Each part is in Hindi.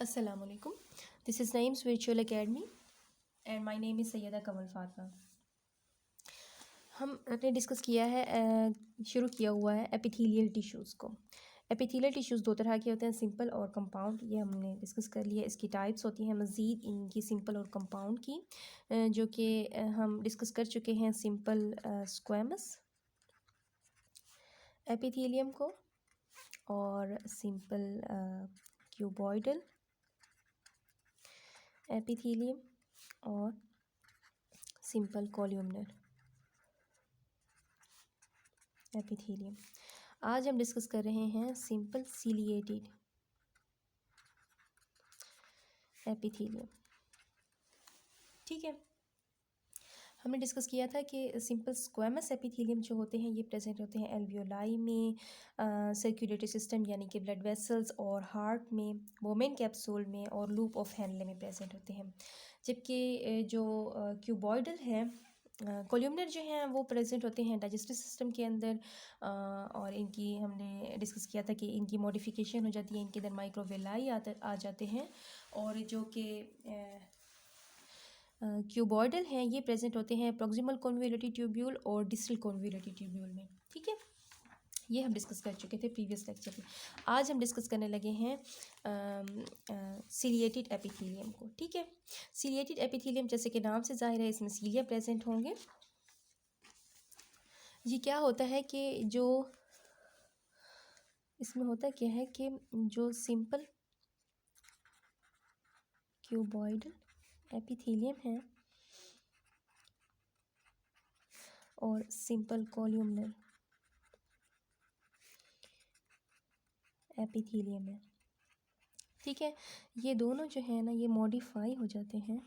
Assalamualaikum. This is Naeem's Virtual Academy and my name is Syeda कमल फातमा. हमने डिस्कस किया है शुरू किया हुआ है एपिथेलियल टिश्यूज़ को. एपिथेलियल टिश्यूज़ दो तरह के होते हैं, सिंपल और कंपाउंड. ये हमने डिस्कस कर लिया. इसकी टाइप्स होती हैं मज़ीद इनकी सिंपल और कंपाउंड की, जो कि हम डिस्कस कर चुके हैं. सिंपल स्क्वैमस एपिथेलियम को और सिंपल क्यूबॉइडल एपिथेलियम और सिंपल कोल्यूमिनर एपिथेलियम. आज हम डिस्कस कर रहे हैं सिंपल सीलिएटेड एपिथेलियम. ठीक है, हमने डिस्कस किया था कि सिंपल स्क्वैमस एपिथेलियम जो होते हैं ये प्रेजेंट होते हैं एल्वियोलाई में, सर्कुलेटरी सिस्टम यानी कि ब्लड वेसल्स और हार्ट में, बोमेन कैप्सूल में और लूप ऑफ हैनले में प्रेजेंट होते हैं. जबकि जो क्यूबॉइडल है, कोल्यूमिनर जो हैं वो प्रेजेंट होते हैं डाइजेस्टिव सिस्टम के अंदर, और इनकी हमने डिस्कस किया था कि इनकी मॉडिफिकेशन हो जाती है, इनके अंदर माइक्रोवेलाई आ जाते हैं. और जो कि क्यूबॉइडल हैं ये प्रेजेंट होते हैं प्रॉक्सिमल कॉन्वोल्यूटरी ट्यूब्यूल और डिस्टल कॉन्वोल्यूटरी ट्यूब्यूल में. ठीक है, ये हम डिस्कस कर चुके थे प्रीवियस लेक्चर में. आज हम डिस्कस करने लगे हैं सीलिएटेड एपिथेलियम को. ठीक है, सीलिएटेड एपिथेलियम जैसे कि नाम से जाहिर है इसमें सीलिया प्रेजेंट होंगे. ये क्या होता है कि जो इसमें होता क्या है कि जो सिंपल क्यूबॉइडल एपिथेलियम है और सिंपल कोल्यूमिनर एपिथेलियम है. ठीक है, ये दोनों जो है ना ये मॉडिफाई हो जाते हैं.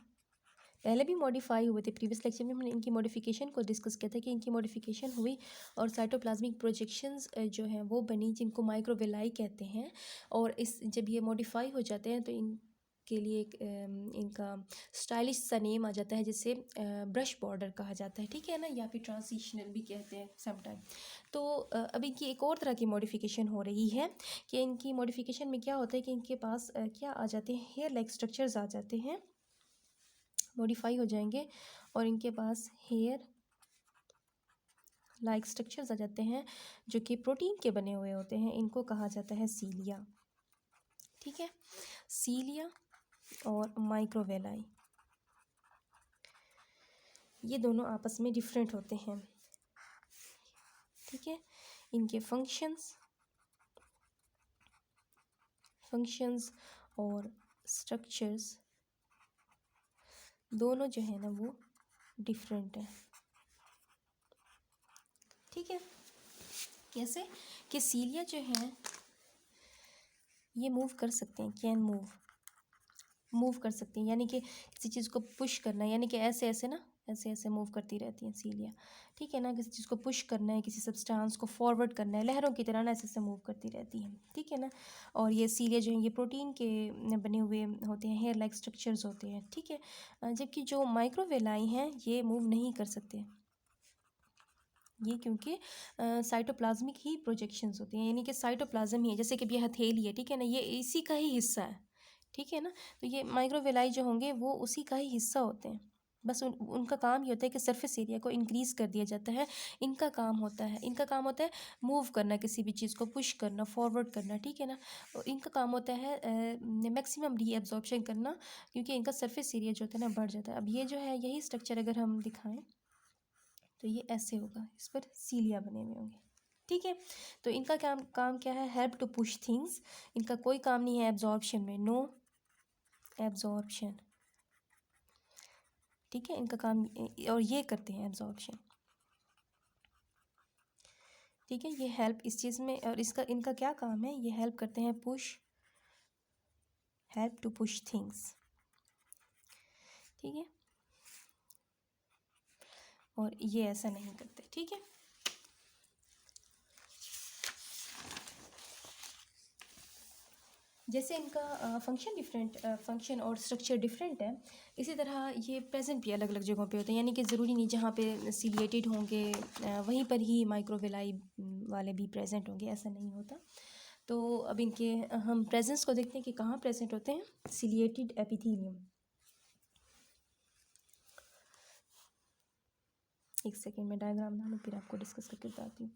पहले भी मॉडिफाई हुए थे. प्रीवियस लेक्चर में हमने इनकी मॉडिफिकेशन को डिस्कस किया था कि इनकी मॉडिफिकेशन हुई और साइटोप्लाज्मिक प्रोजेक्शंस जो हैं वो बनी, जिनको माइक्रोवेलाई कहते हैं. और इस जब ये मॉडिफाई हो जाते हैं तो इनके लिए एक इनका स्टाइलिश सा नेम आ जाता है जिसे ब्रश बॉर्डर कहा जाता है. ठीक है ना, या फिर ट्रांजिशनल भी कहते हैं समटाइम. तो अब इनकी एक और तरह की मॉडिफिकेशन हो रही है कि इनकी मॉडिफिकेशन में क्या होता है कि इनके पास क्या आ जाते हैं, हेयर लाइक स्ट्रक्चर्स आ जाते हैं, मॉडिफाई हो जाएंगे और इनके पास हेयर लाइक स्ट्रक्चर्स आ जाते हैं जो कि प्रोटीन के बने हुए होते हैं. इनको कहा जाता है सीलिया. ठीक है, सीलिया और माइक्रोवेलाई ये दोनों आपस में डिफरेंट होते हैं. ठीक है, इनके फंक्शंस और स्ट्रक्चर्स दोनों जो है ना वो डिफरेंट है. ठीक है, कैसे कि सीलिया जो है ये मूव कर सकते हैं, कैन मूव कर सकती हैं, यानी कि किसी चीज़ को पुश करना है, यानी कि ऐसे ऐसे ना ऐसे ऐसे मूव करती रहती हैं सीलिया. ठीक है ना, किसी चीज़ को पुश करना है, किसी सब्सटेंस को फॉरवर्ड करना है, लहरों की तरह ना ऐसे ऐसे मूव करती रहती हैं. ठीक है ना, और ये सीलिया जो है ये प्रोटीन के बने हुए होते हैं, हेयर लाइक स्ट्रक्चर्स होते हैं. ठीक है, जबकि जो माइक्रोवेलाई हैं ये मूव नहीं कर सकते. ये क्योंकि साइटोप्लाज्मिक ही प्रोजेक्शंस होती हैं, यानी कि साइटोप्लाज्म ही है. जैसे कि ये हथेली है, ठीक है ना, ये इसी का ही हिस्सा है. ठीक है ना, तो ये माइक्रोवेलाई जो होंगे वो उसी का ही हिस्सा होते हैं. बस उनका काम ये होता है कि सरफेस एरिया को इंक्रीज़ कर दिया जाता है. इनका काम होता है मूव करना, किसी भी चीज़ को पुश करना, फॉरवर्ड करना. ठीक है ना, इनका काम होता है मैक्सिमम रीअब्जॉर्प्शन करना, क्योंकि इनका सरफेस एरिया जो होता है ना बढ़ जाता है. अब ये जो है यही स्ट्रक्चर अगर हम दिखाएं तो ये ऐसे होगा, इस पर सीलिया बने हुए होंगे. ठीक है, तो इनका काम क्या है, हेल्प टू पुश थिंग्स. इनका कोई काम नहीं है एब्जॉर्प्शन में, नो एब्जॉर्प्शन. ठीक है, इनका काम और ये करते हैं एब्जॉर्प्शन. ठीक है, ये हेल्प इस चीज़ में, और इनका क्या काम है, ये हेल्प करते हैं हेल्प टू पुश थिंग्स. ठीक है, और ये ऐसा नहीं करते. ठीक है, जैसे इनका फंक्शन और स्ट्रक्चर डिफरेंट है, इसी तरह ये प्रेजेंट भी अलग अलग जगहों पे होते हैं. यानी कि ज़रूरी नहीं जहाँ पे सीलिएटेड होंगे वहीं पर ही माइक्रोवेलाई वाले भी प्रेजेंट होंगे, ऐसा नहीं होता. तो अब इनके हम प्रेजेंस को देखते हैं कि कहाँ प्रेजेंट होते हैं। सिलिएटेड एपिथेलियम, एक सेकेंड में डायग्राम बना लूँ फिर आपको डिस्कस करके बताती हूँ।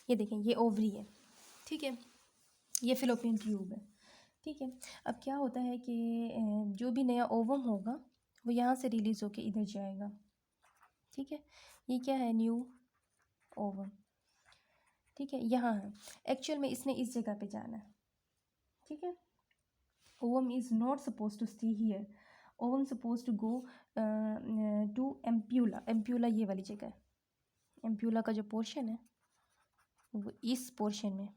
ये देखें, ये ओवरी है, ठीक है, ये फिलोपियन ट्यूब है, ठीक है। अब क्या होता है कि जो भी नया ओवम होगा वो यहाँ से रिलीज़ होके इधर जाएगा, ठीक है। ये क्या है, न्यू ओवम, ठीक है, यहाँ है। एक्चुअल में इसने इस जगह पे जाना है, ठीक है। Ovum is not suppose to stay here, ovum suppose to go to ampulla. Ampulla ये वाली जगह है, एम्प्यूला का जो पोर्शन है वो इस पोर्शन में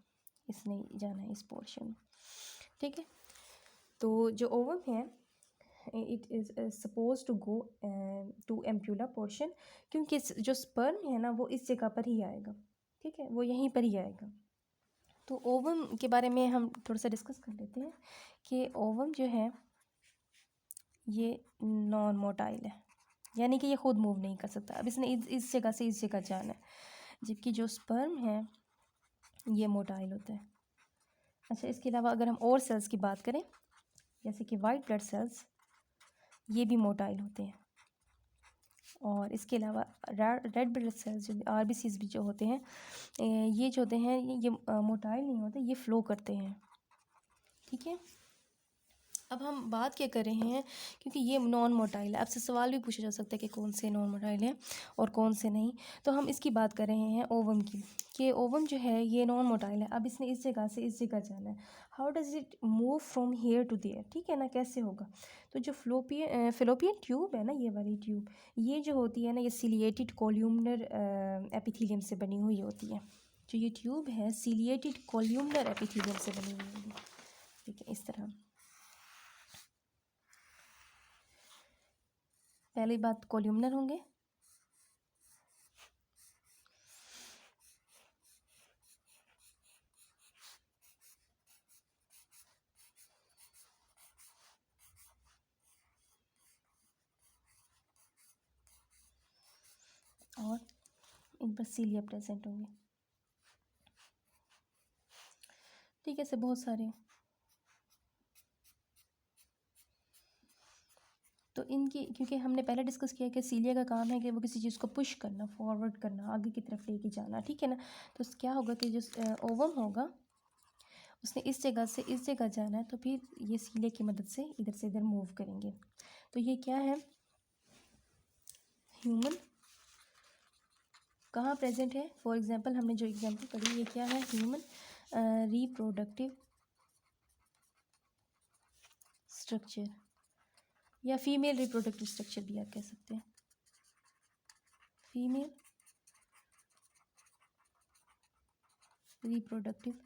इसने जाना है, इस पोर्शन में, ठीक है। तो जो ओवम है it is suppose to go to ampulla portion, क्योंकि जो स्पर्म है ना वो इस जगह पर ही आएगा, ठीक है, वो यहीं पर ही आएगा। तो ओवम के बारे में हम थोड़ा सा डिस्कस कर लेते हैं कि ओवम जो है ये नॉन मोटाइल है, यानी कि ये खुद मूव नहीं कर सकता। अब इसने इस जगह से इस जगह जाना है, जबकि जो स्पर्म है ये मोटाइल होता है। अच्छा, इसके अलावा अगर हम और सेल्स की बात करें जैसे कि वाइट ब्लड सेल्स, ये भी मोटाइल होते हैं। और इसके अलावा रेड ब्लड सेल्स जो आरबीसीज भी जो होते हैं ये जो होते हैं ये मोटाइल नहीं होते, ये फ्लो करते हैं, ठीक है। अब हम बात क्या कर रहे हैं, क्योंकि ये नॉन मोटाइल है, आपसे सवाल भी पूछा जा सकता है कि कौन से नॉन मोटाइल हैं और कौन से नहीं। तो हम इसकी बात कर रहे हैं ओवम की, कि ओवम जो है ये नॉन मोटाइल है। अब इसने इस जगह से इस जगह जाना है, how does it move from here to there, ठीक है ना, कैसे होगा। तो जो फिलोपियन ट्यूब है ना, ये वाली ट्यूब, ये जो होती है ना ये सिलिएटेड कोल्यूमनर एपिथेलियम से बनी हुई होती है। जो ये ट्यूब है सिलिएटेड कोल्यूमनर एपिथेलियम से बनी हुई होगी, ठीक है, इस तरह। पहली बात कोल्यूमनर होंगे, और इन पर सीलिया प्रेजेंट होंगे, ठीक है, ऐसे बहुत सारे। तो इनकी, क्योंकि हमने पहले डिस्कस किया कि सीलिया का काम है कि वो किसी चीज़ को पुश करना, फॉरवर्ड करना, आगे की तरफ लेके जाना, ठीक है ना। तो क्या होगा कि जो ओवम होगा उसने इस जगह से इस जगह जाना है, तो फिर ये सीलिया की मदद से इधर मूव करेंगे। तो ये क्या है, ह्यूमन कहाँ प्रेजेंट है। फॉर एग्जांपल हमने जो एग्जांपल पढ़ी, ये क्या है, ह्यूमन रिप्रोडक्टिव स्ट्रक्चर, या फीमेल रिप्रोडक्टिव स्ट्रक्चर भी आप कह सकते हैं, फीमेल रिप्रोडक्टिव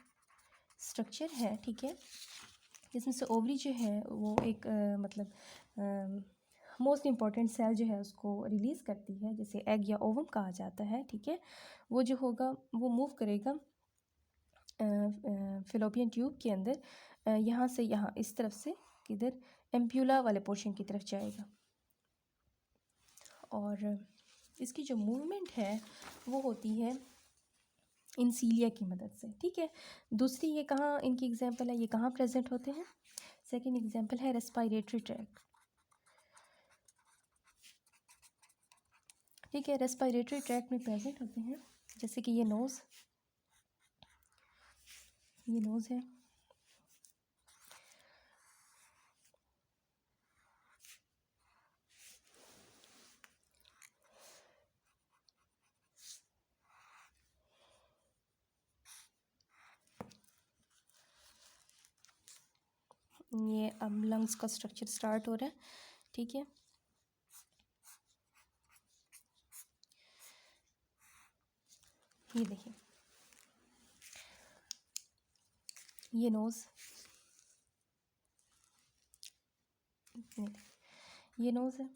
स्ट्रक्चर है, ठीक है। जिसमें से ओवरी जो है वो एक मतलब मोस्ट इम्पॉर्टेंट सेल जो है उसको रिलीज़ करती है, जिसे एग या ओवम कहा जाता है, ठीक है। वो जो होगा वो मूव करेगा फिलोपियन ट्यूब के अंदर, यहाँ से यहाँ इस तरफ से किधर, एम्प्यूला वाले पोर्शन की तरफ जाएगा। और इसकी जो मूवमेंट है वो होती है इंसीलिया की मदद से, ठीक है। दूसरी ये कहाँ इनकी एग्जांपल है, ये कहाँ प्रेजेंट होते हैं। सेकंड एग्जांपल है रेस्पिरेटरी ट्रैक्ट, ठीक है, रेस्पिरेटरी ट्रैक्ट में प्रेजेंट होते हैं। जैसे कि ये नोज़ है, ये अब लंग्स का स्ट्रक्चर स्टार्ट हो रहा है, ठीक है। ये देखिए, ये नोज़, ये नोज़ है,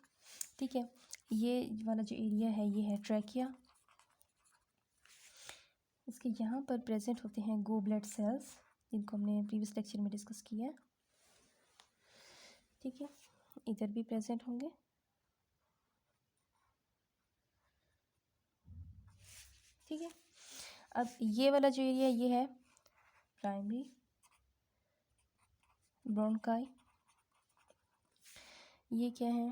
ठीक है। ये वाला जो एरिया है ये है ट्रैकिया। इसके यहाँ पर प्रेजेंट होते हैं गोब्लेट सेल्स, जिनको हमने प्रीवियस लेक्चर में डिस्कस किया है, ठीक है। इधर भी प्रेजेंट होंगे, ठीक है। अब ये वाला जो एरिया ये है प्राइमरी ब्रोंकाई, ये क्या है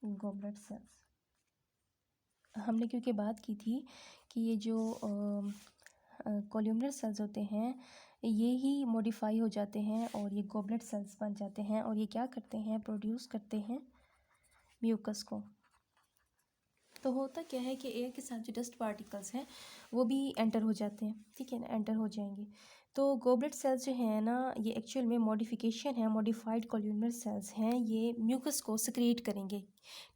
गॉबलेट सेल्स। हमने क्योंकि बात की थी कि ये जो कॉल्यूमनर सेल्स होते हैं ये ही मॉडिफाई हो जाते हैं और ये गॉबलेट सेल्स बन जाते हैं, और ये क्या करते हैं, प्रोड्यूस करते हैं म्यूकस को। तो होता क्या है कि एयर के साथ जो डस्ट पार्टिकल्स हैं वो भी एंटर हो जाते हैं, ठीक है ना, एंटर हो जाएंगे। तो गॉबलेट सेल्स जो हैं ना ये एक्चुअल में मॉडिफिकेशन है, मॉडिफाइड कॉल्यूमनर सेल्स हैं, ये म्यूकस को सिक्रिएट करेंगे,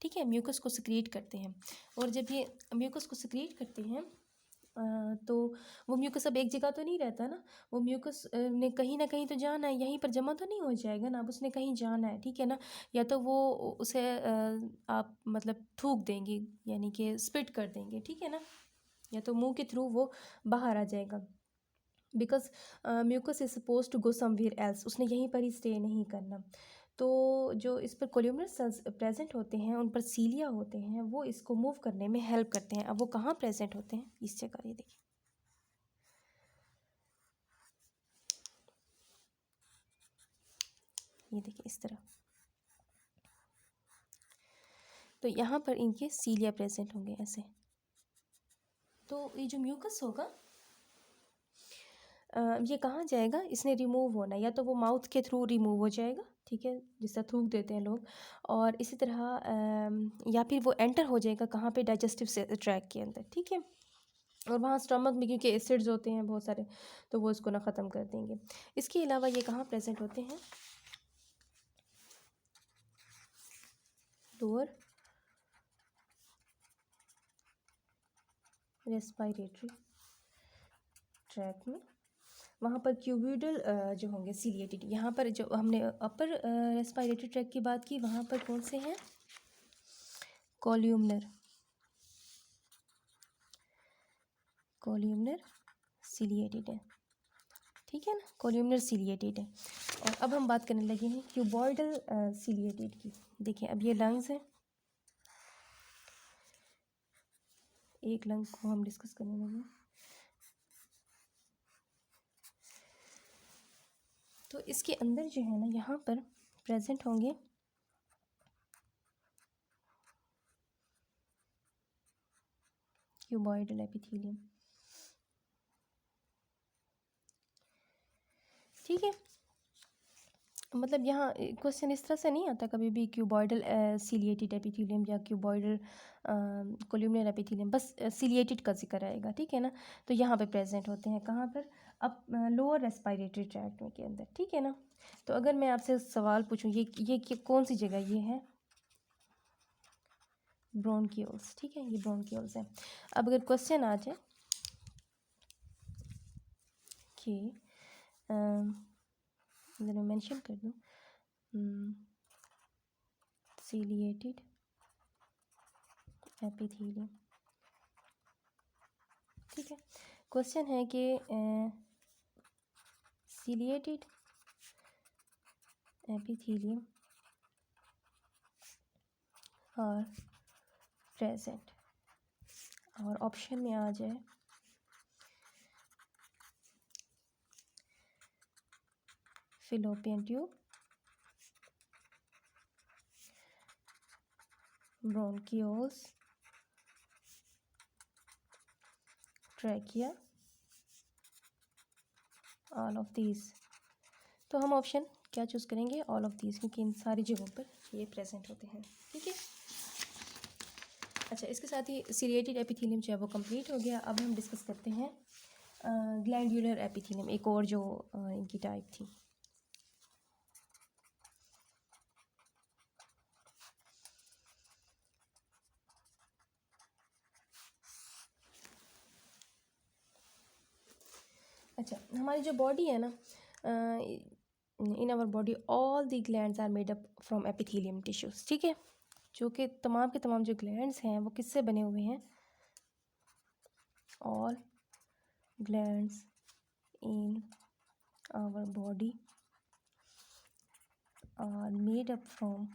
ठीक है, म्यूकस को सिक्रिएट करते हैं। और जब ये म्यूकस को सिक्रिएट करते हैं तो वो म्यूकस अब एक जगह तो नहीं रहता ना, वो म्यूकस ने कहीं ना कहीं तो जाना है, यहीं पर जमा तो नहीं हो जाएगा ना, अब उसने कहीं जाना है, ठीक है ना। या तो वो उसे आप मतलब थूक देंगे, यानी कि स्पिट कर देंगे, ठीक है ना, या तो मुंह के थ्रू वो बाहर आ जाएगा, because mucus is suppose to go somewhere else, उसने यहीं पर ही स्टे नहीं करना। तो जो इस पर कोल्यूमनर सेल्स प्रेजेंट होते हैं उन पर सीलिया होते हैं, वो इसको मूव करने में हेल्प करते हैं। अब वो कहाँ प्रेजेंट होते हैं, इस जगह, ये देखिए, ये देखिए इस तरह। तो यहाँ पर इनके सीलिया प्रेजेंट होंगे ऐसे। तो ये जो म्यूकस होगा ये कहाँ जाएगा, इसने रिमूव होना, या तो वो माउथ के थ्रू रिमूव हो जाएगा, ठीक है, जिस तरह थूक देते हैं लोग, और इसी तरह या फिर वो एंटर हो जाएगा कहाँ पे, डाइजेस्टिव ट्रैक के अंदर, ठीक है। और वहाँ स्टमक में क्योंकि एसिड्स होते हैं बहुत सारे, तो वो इसको ना ख़त्म कर देंगे। इसके अलावा ये कहाँ प्रेजेंट होते हैं, लोअर रेस्पिरेटरी ट्रैक में, वहाँ पर क्यूबिडल जो होंगे सीलिएटेड। यहाँ पर जो हमने अपर रेस्पिरेटरी ट्रैक की बात की, वहाँ पर कौन से हैं, कॉल्यूमनर, कॉल्यूमनर सीलिएटेड है, ठीक है ना, कॉल्यूमनर सीलिएटेड है। और अब हम बात करने लगे हैं क्यूबॉइडल सीलिएटेड की। देखिए अब ये लंग्स हैं, एक लंग को हम डिस्कस करने लगे। तो इसके अंदर जो है ना यहाँ पर प्रेजेंट होंगे क्यूबॉइडल एपिथेलियम, ठीक है। मतलब यहाँ क्वेश्चन इस तरह से नहीं आता कभी भी क्यूबॉइडल सीलिएटेड एपिथेलियम या क्यूबॉइडल कोल्यूमिनर एपिथेलियम, बस सीलिएटेड का जिक्र आएगा, ठीक है ना। तो यहाँ पे प्रेजेंट होते हैं कहाँ पर, अब लोअर रेस्पिरेटरी ट्रैक्ट में के अंदर, ठीक है ना। तो अगर मैं आपसे सवाल पूछूं, ये कौन सी जगह, ये है ब्रोंकियोल्स, ठीक है, ये ब्रोंकियोल्स है। अब अगर क्वेश्चन आ जाए कि इधर मैं मेंशन कर दूँ सीलिएटेड एपिथेलियम, ठीक है। क्वेश्चन है कि सीलिएटेड एपिथेलियम और प्रेजेंट, और ऑप्शन में आ जाए fallopian tube, bronchioles, trachea, all of these. तो हम ऑप्शन क्या चूज़ करेंगे, ऑल ऑफ दीज, क्योंकि इन सारी जगहों पर ये प्रेजेंट होते हैं, ठीक है। अच्छा, इसके साथ ही सीलिएटेड एपिथेलियम जो है वो कंप्लीट हो गया। अब हम डिस्कस करते हैं ग्लैंडुलर एपिथेलियम, एक और जो इनकी टाइप थी। अच्छा, हमारी जो बॉडी है ना, in our body all the glands are made up from epithelium tissues, ठीक है। जो कि तमाम के तमाम जो ग्लैंड्स हैं वो किससे बने हुए हैं? All glands in our body are made up from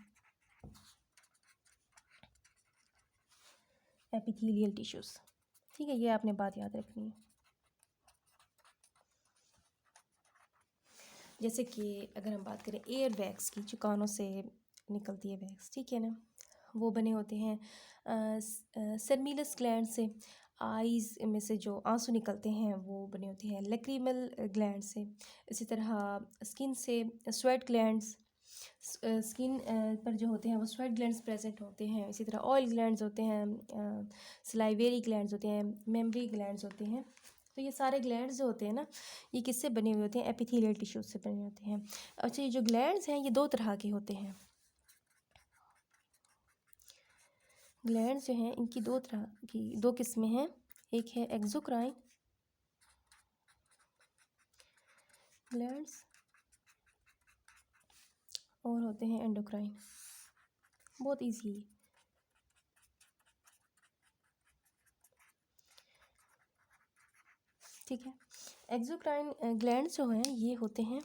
epithelial tissues, ठीक है। ये आपने बात याद रखनी है। जैसे कि अगर हम बात करें एयर बैग्स की, जो कानों से निकलती है बैग्स, ठीक है ना, वो बने होते हैं सर्मिलस ग्लैंड से। आईज़ में से जो आंसू निकलते हैं वो बने होते हैं लैक्रिमल ग्लैंड से। इसी तरह स्किन से स्वेट ग्लैंड्स, स्किन पर जो होते हैं वो स्वेट ग्लैंड्स प्रेजेंट होते हैं। इसी तरह ऑयल ग्लैंड्स होते हैं, सलाइवेरी ग्लैंड्स होते हैं, मेमरी ग्लैंड्स होते हैं। तो ये सारे ग्लैंड्स जो होते हैं ना, ये किससे बने हुए होते हैं? एपिथेलियल टिश्यूज से बने होते हैं। अच्छा, ये जो ग्लैंड्स हैं ये दो तरह के होते हैं। ग्लैंड्स जो हैं इनकी दो तरह की, दो किस्में हैं। एक है एक्सोक्राइन ग्लैंड्स और होते हैं एंडोक्राइन। बहुत ईजी है। ठीक है, एक्सोक्राइन ग्लैंड्स जो हैं ये होते हैं,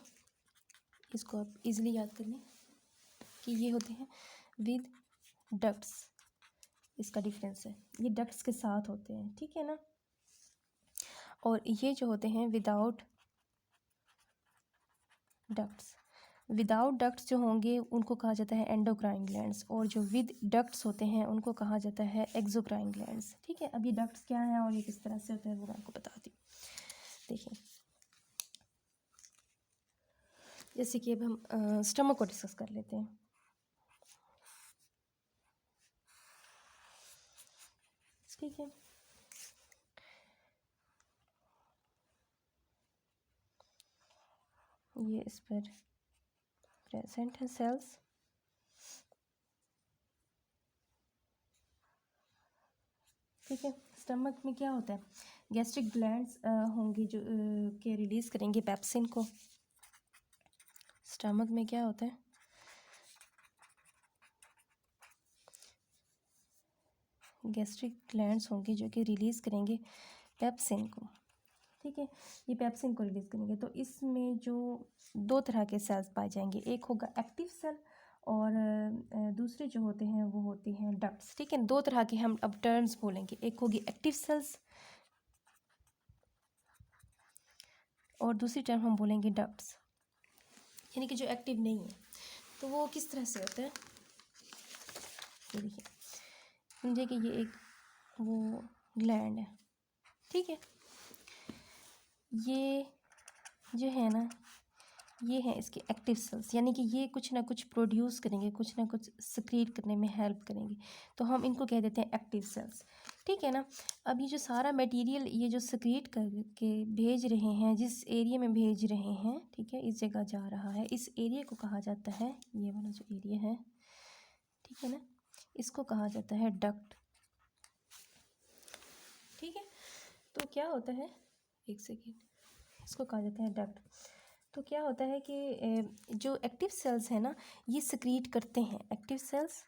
इसको आप इजीली याद कर लें कि ये होते हैं विद डक्ट्स। इसका डिफरेंस है, ये डक्ट्स के साथ होते हैं, ठीक है ना। और ये जो होते हैं विदाउट डक्ट्स, विदाउट डक्ट्स जो होंगे उनको कहा जाता है एंडोक्राइन ग्लैंड्स, और जो विद डक्ट्स होते हैं उनको कहा जाता है एक्सोक्राइन ग्लैंड्स, ठीक है। अब ये डक्ट्स क्या हैं और ये किस तरह से होता है वो मैं आपको बताती हूँ। देखिए, जैसे कि अब हम स्टमक को डिस्कस कर लेते हैं। ठीक है, ये इस पर प्रेजेंट है सेल्स। ठीक है, स्टमक में क्या होता है? गैस्ट्रिक ग्लैंड्स होंगी जो के रिलीज़ करेंगे पेप्सिन को। स्टमक में क्या होता है? गैस्ट्रिक ग्लैंड्स होंगे जो कि रिलीज़ करेंगे पेप्सिन को, ठीक है। ये पेप्सिन को रिलीज़ करेंगे, तो इसमें जो दो तरह के सेल्स पाए जाएंगे, एक होगा एक्टिव सेल और दूसरे जो होते हैं वो होते हैं डक्ट्स, ठीक है। दो तरह के हम अब टर्म्स बोलेंगे, एक होगी एक्टिव सेल्स और दूसरी टर्म हम बोलेंगे डक्ट्स, यानी कि जो एक्टिव नहीं है। तो वो किस तरह से होता है? ये देखिए, समझे कि ये एक वो ग्लैंड है, ठीक है। ये जो है ना, ये है इसके एक्टिव सेल्स, यानी कि ये कुछ ना कुछ प्रोड्यूस करेंगे, कुछ ना कुछ सक्रिएट करने में हेल्प करेंगे, तो हम इनको कह देते हैं एक्टिव सेल्स, ठीक है ना। अब ये जो सारा मटेरियल ये जो सक्रिएट करके भेज रहे हैं, जिस एरिया में भेज रहे हैं, ठीक है, इस जगह जा रहा है, इस एरिया को कहा जाता है, ये वाला जो एरिया है, ठीक है ना, इसको कहा जाता है डक्ट, ठीक है। तो क्या होता है, एक सेकेंड, इसको कहा जाता है डक्ट। तो क्या होता है कि जो एक्टिव सेल्स हैं ना, ये सक्रीट करते हैं। एक्टिव सेल्स,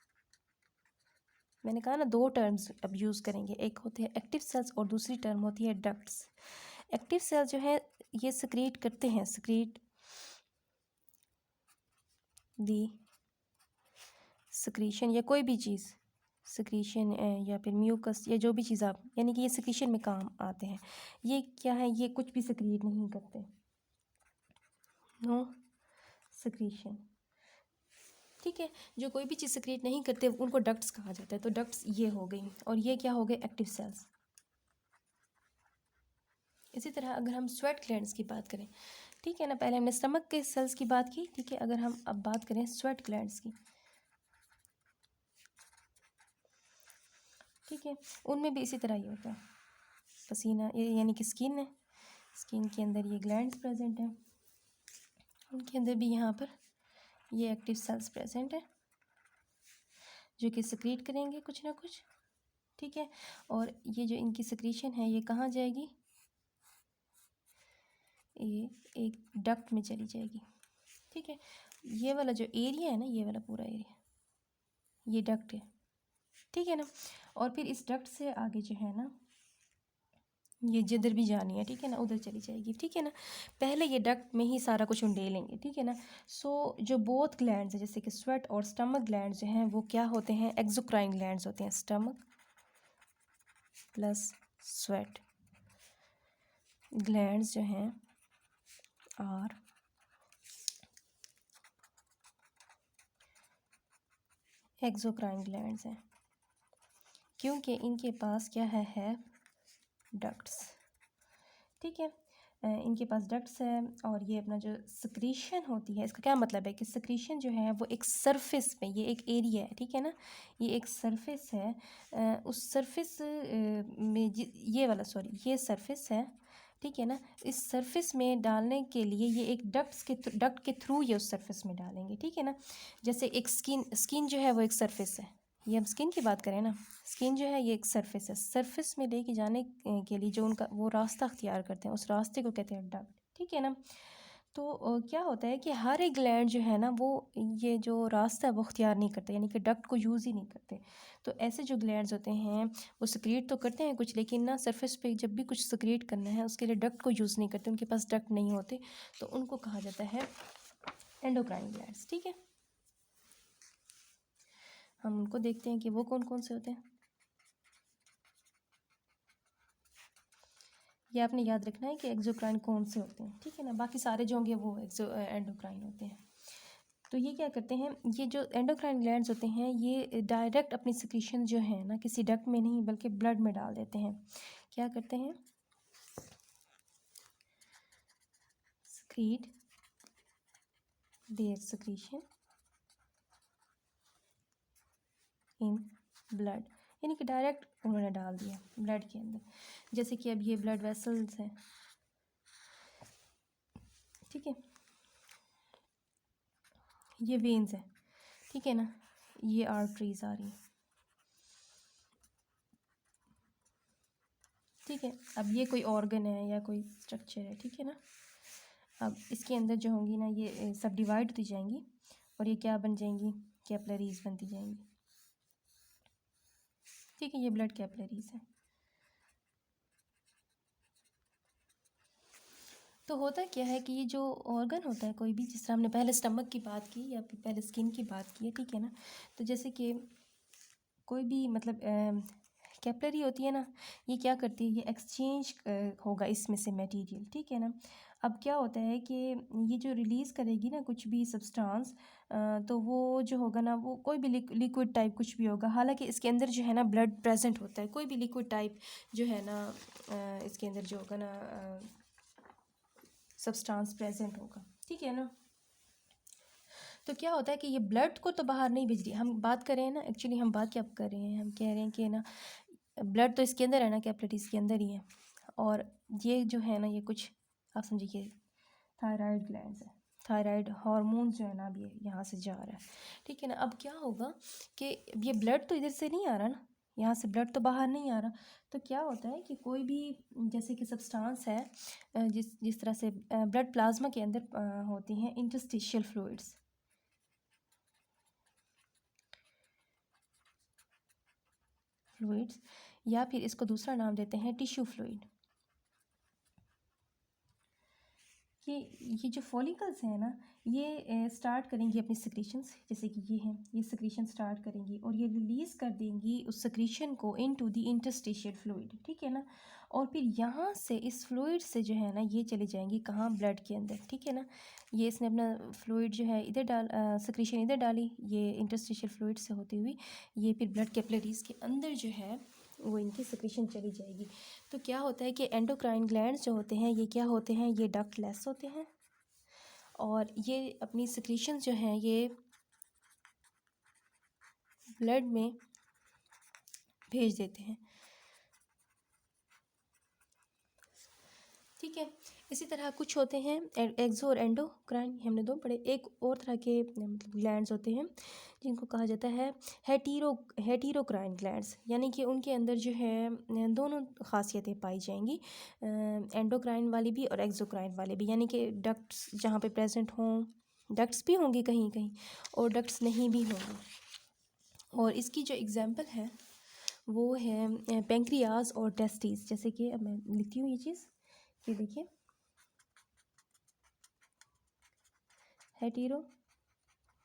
मैंने कहा ना दो टर्म्स अब यूज़ करेंगे, एक होते हैं एक्टिव सेल्स और दूसरी टर्म होती है डक्ट्स। एक्टिव सेल्स जो है ये सक्रीट करते हैं, सक्रीट दी सक्रीशन या कोई भी चीज़, सक्रीशन या फिर म्यूकस या जो भी चीज़ आप, यानी कि ये सक्रीशन में काम आते हैं। ये क्या है, ये कुछ भी सक्रीट नहीं करते, नो सक्रीशन, ठीक है। जो कोई भी चीज़ सक्रिएट नहीं करते उनको डक्ट्स कहा जाता है। तो डक्ट्स ये हो गई, और ये क्या हो गए? Active cells. इसी तरह अगर हम स्वेट ग्लैंड्स की बात करें, ठीक है ना, पहले हमने स्टमक के सेल्स की बात की, ठीक है। अगर हम अब बात करें स्वेट ग्लैंड्स की, ठीक है, उनमें भी इसी तरह ही होता है। पसीना यानी कि स्किन है, स्किन के अंदर ये ग्लैंड्स प्रेजेंट हैं, उनके अंदर भी यहाँ पर ये एक्टिव सेल्स प्रेजेंट है जो कि सक्रीट करेंगे कुछ ना कुछ, ठीक है। और ये जो इनकी सक्रीशन है ये कहाँ जाएगी? ये एक डक्ट में चली जाएगी, ठीक है। ये वाला जो एरिया है ना, ये वाला पूरा एरिया ये डक्ट है, ठीक है ना। और फिर इस डक्ट से आगे जो है ना, ये जिधर भी जानी है, ठीक है ना, उधर चली जाएगी, ठीक है ना। पहले ये डक्ट में ही सारा कुछ उंडेलेंगे, ठीक है ना। सो जो बोथ ग्लैंड्स हैं जैसे कि स्वेट और स्टमक ग्लैंड्स जो हैं वो क्या होते हैं, एक्सोक्राइन ग्लैंड्स होते हैं। स्टमक प्लस स्वेट ग्लैंड्स जो हैं और एक्सोक्राइन ग्लैंड्स हैं, क्योंकि इनके पास क्या है डक्ट्स, ठीक है। इनके पास डक्ट्स है। और ये अपना जो सक्रीशन होती है, इसका क्या मतलब है कि सक्रीशन जो है वो एक सरफेस पे, ये एक एरिया है, ठीक है ना, ये एक सरफेस है। उस सरफेस में ये वाला सॉरी ये सरफेस है, ठीक है ना। इस सरफेस में डालने के लिए ये एक डक्ट के थ्रू ये उस सरफेस में डालेंगे, ठीक है ना। जैसे एक स्किन जो है वो एक सरफेस है, ये हम स्किन की बात करें ना, स्किन जो है ये एक सरफेस है। सरफेस में लेके जाने के लिए जो उनका वो रास्ता अख्तियार करते हैं, उस रास्ते को कहते हैं डक्ट, ठीक है ना। तो क्या होता है कि हर एक ग्लैंड जो है ना वो ये जो रास्ता है वो अख्तियार नहीं करते, यानी कि डक्ट को यूज़ ही नहीं करते। तो ऐसे जो ग्लैंड्स होते हैं वो सक्रिएट तो करते हैं कुछ, लेकिन ना सरफेस पे जब भी कुछ सक्रिएट करना है उसके लिए डक्ट को यूज़ नहीं करते, उनके पास डक्ट नहीं होते, तो उनको कहा जाता है एंडोक्राइन ग्लैंड्स, ठीक है। हम उनको देखते हैं कि वो कौन कौन से होते हैं। ये आपने याद रखना है कि एक्सोक्राइन कौन से होते हैं, ठीक है ना। बाकी सारे जो होंगे वो एंडोक्राइन होते हैं। तो ये क्या करते हैं, ये जो एंडोक्राइन ग्लैंड्स होते हैं ये डायरेक्ट अपनी सिक्रीशन जो है ना किसी डक्ट में नहीं बल्कि ब्लड में डाल देते हैं। क्या करते हैं, secrete their secretion in blood, यानी कि डायरेक्ट उन्होंने डाल दिया ब्लड के अंदर। जैसे कि अब ये ब्लड वेसल्स हैं, ठीक है, ये वेन्स है, ठीक है ना, ये आर्टरीज आ रही हैं, ठीक है। अब ये कोई ऑर्गन है या कोई स्ट्रक्चर है, ठीक है ना। अब इसके अंदर जो होंगी ना ये सब डिवाइड होती जाएंगी और ये क्या बन जाएंगी, कैपिलरीज बनती जाएंगी, ठीक है। ये ब्लड कैपिलरीज है। तो होता क्या है कि ये जो ऑर्गन होता है कोई भी, जिस तरह हमने पहले स्टमक की बात की या फिर पहले स्किन की बात की है, ठीक है ना। तो जैसे कि कोई भी मतलब कैपिलरी होती है ना, ये क्या करती है, ये एक्सचेंज होगा इसमें से मटेरियल, ठीक है ना। अब क्या होता है कि ये जो रिलीज़ करेगी ना कुछ भी सब्सटेंस, तो वो जो होगा ना वो कोई भी लिक्विड टाइप कुछ भी होगा। हालांकि इसके अंदर जो है ना ब्लड प्रेजेंट होता है, कोई भी लिक्विड टाइप जो है ना इसके अंदर जो होगा ना सब्सटेंस प्रेजेंट होगा, ठीक है ना। तो क्या होता है कि ये ब्लड को तो बाहर नहीं भेज रही, हम बात कर रहे हैं ना, एक्चुअली हम बात क्या कर रहे हैं, हम कह रहे हैं कि ना ब्लड तो इसके अंदर है ना, कैपिलरीज के अंदर ही है। और ये जो है ना ये कुछ आप समझिए थायराइड ग्लैंड्स है, थायराइड हार्मोन जो है ना अब ये यहाँ से जा रहा है, ठीक है ना। अब क्या होगा कि ये ब्लड तो इधर से नहीं आ रहा ना, यहाँ से ब्लड तो बाहर नहीं आ रहा। तो क्या होता है कि कोई भी जैसे कि सब्सटेंस है, जिस जिस तरह से ब्लड प्लाज्मा के अंदर होती हैं इंटरस्टिशियल फ्लूइड्स, फ्लूइड्स, या फिर इसको दूसरा नाम देते हैं टिश्यू फ्लूइड। ये जो फॉलिकल्स हैं ना ये स्टार्ट करेंगी अपनी सिक्रीशंस, जैसे कि ये हैं, ये सिक्रीशन स्टार्ट करेंगी और ये रिलीज़ कर देंगी उस सिक्रीशन को इनटू द इंटरस्टिशियल फ्लूइड, ठीक है ना। और फिर यहाँ से इस फ्लूइड से जो है ना ये चली जाएंगी कहाँ, ब्लड के अंदर, ठीक है ना। ये इसने अपना फ्लूइड जो है इधर सिक्रीशन इधर डाली, ये इंटरस्टिशियल फ्लूइड से होती हुई ये फिर ब्लड कैपिलरीज के अंदर जो है वो इनकी सिक्रीशन चली जाएगी। तो क्या होता है कि एंडोक्राइन ग्लैंड्स जो होते हैं ये क्या होते हैं, ये डक्टलेस होते हैं और ये अपनी सिक्रीशंस जो हैं ये ब्लड में भेज देते हैं, ठीक है। इसी तरह कुछ होते हैं एक्सो और एंडोक्राइन, हमने दो पढ़े। एक और तरह के मतलब ग्लैंड्स होते हैं जिनको कहा जाता है हेटीरोक्राइन ग्लैंड्स, यानी कि उनके अंदर जो है दोनों खासियतें पाई जाएंगी, एंडोक्राइन वाली भी और एक्सोक्राइन वाली भी, यानी कि डक्ट्स जहाँ पे प्रेजेंट हों, डक्ट्स भी होंगी कहीं कहीं और डक्ट्स नहीं भी होंगी। और इसकी जो एग्जांपल है वो है पेंक्रियाज और टेस्टिस। जैसे कि अब मैं लिखती हूँ ये चीज़, ये देखिए हेटेरोक्राइन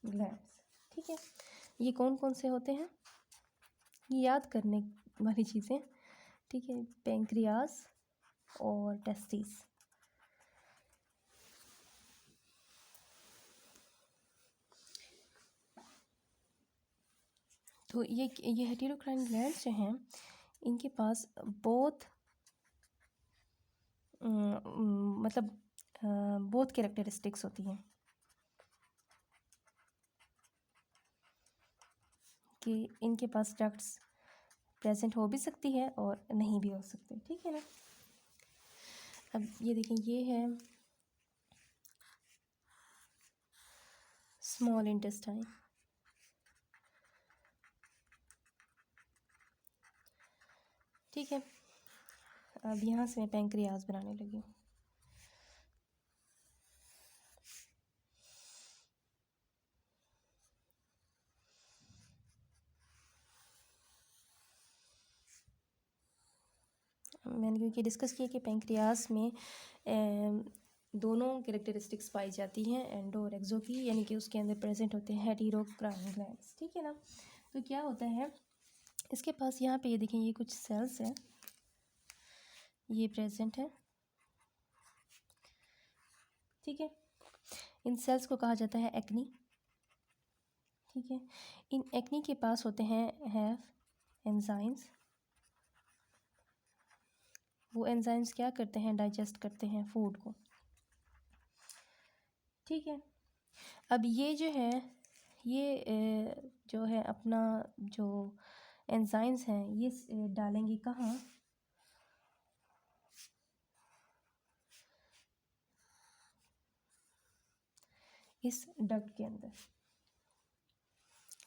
ग्लैंड्स, ठीक है। ये कौन कौन से होते हैं, ये याद करने वाली चीज़ें, ठीक है। पेंक्रियाज और टेस्टिस। तो ये हेटेरोक्राइन ग्लैंड्स जो हैं इनके पास बहुत मतलब बहुत कैरेक्टरिस्टिक्स होती हैं कि इनके पास डक्ट्स प्रेजेंट हो भी सकती है और नहीं भी हो सकती, ठीक है ना। अब ये देखें, ये है स्मॉल इंटेस्टाइन, ठीक है। अब यहाँ से मैं पेंक्रियाज बनाने लगी हूँ। मैंने क्योंकि डिस्कस किया कि पेंक्रियाज में दोनों कैरेक्टरिस्टिक्स पाई जाती हैं, एंडो और एक्सो की, यानी कि उसके अंदर प्रेजेंट होते हैं हेटेरोक्राइन ग्लैंड्स, ठीक है ना। तो क्या होता है इसके पास, यहाँ पे ये देखें, ये कुछ सेल्स हैं, ये प्रेजेंट है, ठीक है। इन सेल्स को कहा जाता है एक्नी, ठीक है। इन एक्नी के पास होते हैं एंजाइम्स। वो एंजाइम्स क्या करते हैं, डाइजेस्ट करते हैं फूड को, ठीक है। अब ये जो है ये जो है अपना जो एंजाइम्स हैं ये डालेंगे कहाँ, इस डक्ट के अंदर।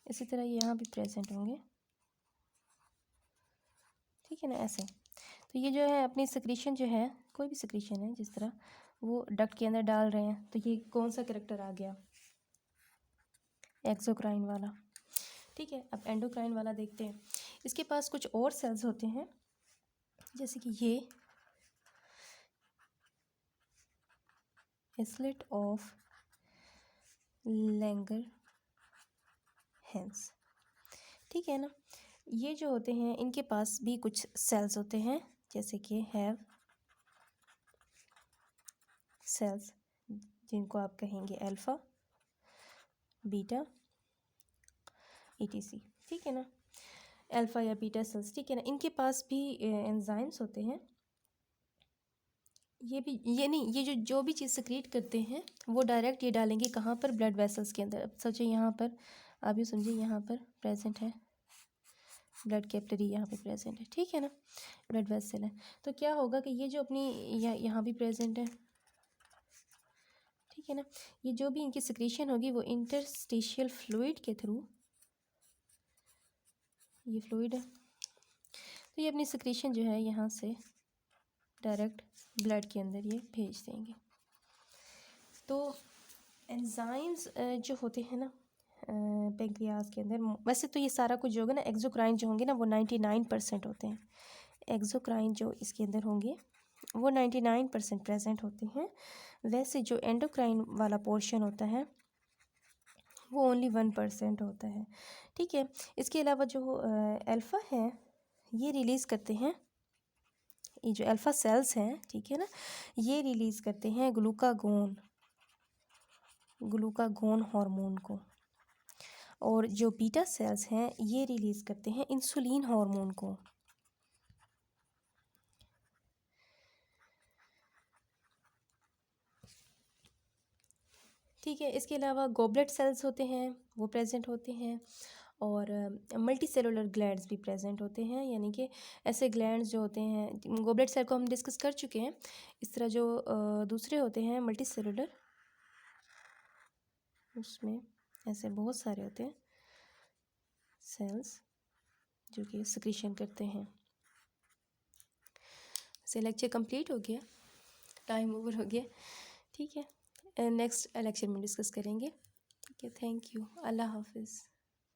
इसी तरह ये यहाँ भी प्रेजेंट होंगे, ठीक है ना, ऐसे। तो ये जो है अपनी सिक्रीशन जो है, कोई भी सिक्रीशन है जिस तरह, वो डक्ट के अंदर डाल रहे हैं। तो ये कौन सा कैरेक्टर आ गया, एक्सोक्राइन वाला, ठीक है। अब एंडोक्राइन वाला देखते हैं। इसके पास कुछ और सेल्स होते हैं, जैसे कि ये इसलेट ऑफ लैंगर हैंस, ठीक है ना। ये जो होते हैं इनके पास भी कुछ सेल्स होते हैं, जैसे कि हैव सेल्स, जिनको आप कहेंगे अल्फ़ा, बीटा, ETC, ठीक है ना, अल्फ़ा या बीटा सेल्स, ठीक है ना। इनके पास भी एंजाइम्स होते हैं। ये भी, ये नहीं, ये जो भी चीज़ सिक्रीट करते हैं वो डायरेक्ट ये डालेंगे कहाँ पर, ब्लड वेसल्स के अंदर। अब सोचिए यहाँ पर, आप ये समझिए यहाँ पर प्रेजेंट है ब्लड कैपिलरी, यहाँ पे प्रेजेंट है, ठीक है ना, ब्लड वेसल है। तो क्या होगा कि ये जो अपनी यहाँ भी प्रेजेंट है, ठीक है ना, ये जो भी इनकी सिक्रीशन होगी वो इंटरस्टिशियल फ्लूइड के थ्रू, ये फ्लूइड है, तो ये अपनी सिक्रीशन जो है यहाँ से डायरेक्ट ब्लड के अंदर ये भेज देंगे। तो एंजाइम्स जो होते हैं ना पेंक्रियाज के अंदर, वैसे तो ये सारा कुछ जो होगा ना, एक्सोक्राइन जो होंगे ना वो 99% होते हैं। एक्सोक्राइन जो इसके अंदर होंगे वो 99% प्रेजेंट होते हैं। वैसे जो एंडोक्राइन वाला पोर्शन होता है वो ओनली 1% होता है, ठीक है। इसके अलावा जो अल्फ़ा है ये रिलीज़ करते हैं, ये जो अल्फ़ा सेल्स हैं, ठीक है ना, ये रिलीज़ करते हैं ग्लूकागोन हार्मोन को। और जो बीटा सेल्स हैं ये रिलीज़ करते हैं इंसुलिन हार्मोन को, ठीक है। इसके अलावा गोबलेट सेल्स होते हैं वो प्रेजेंट होते हैं, और मल्टी सेलुलर ग्लैंड्स भी प्रेजेंट होते हैं, यानी कि ऐसे ग्लैंड्स जो होते हैं, गोबलेट सेल को हम डिस्कस कर चुके हैं। इस तरह जो दूसरे होते हैं मल्टी सेलुलर, उसमें ऐसे बहुत सारे होते हैं सेल्स जो कि सिक्रीशन करते हैं। से लेक्चर कंप्लीट हो गया, टाइम ओवर हो गया, ठीक है। नेक्स्ट लेक्चर में डिस्कस करेंगे, ठीक है। थैंक यू, अल्लाह हाफिज़।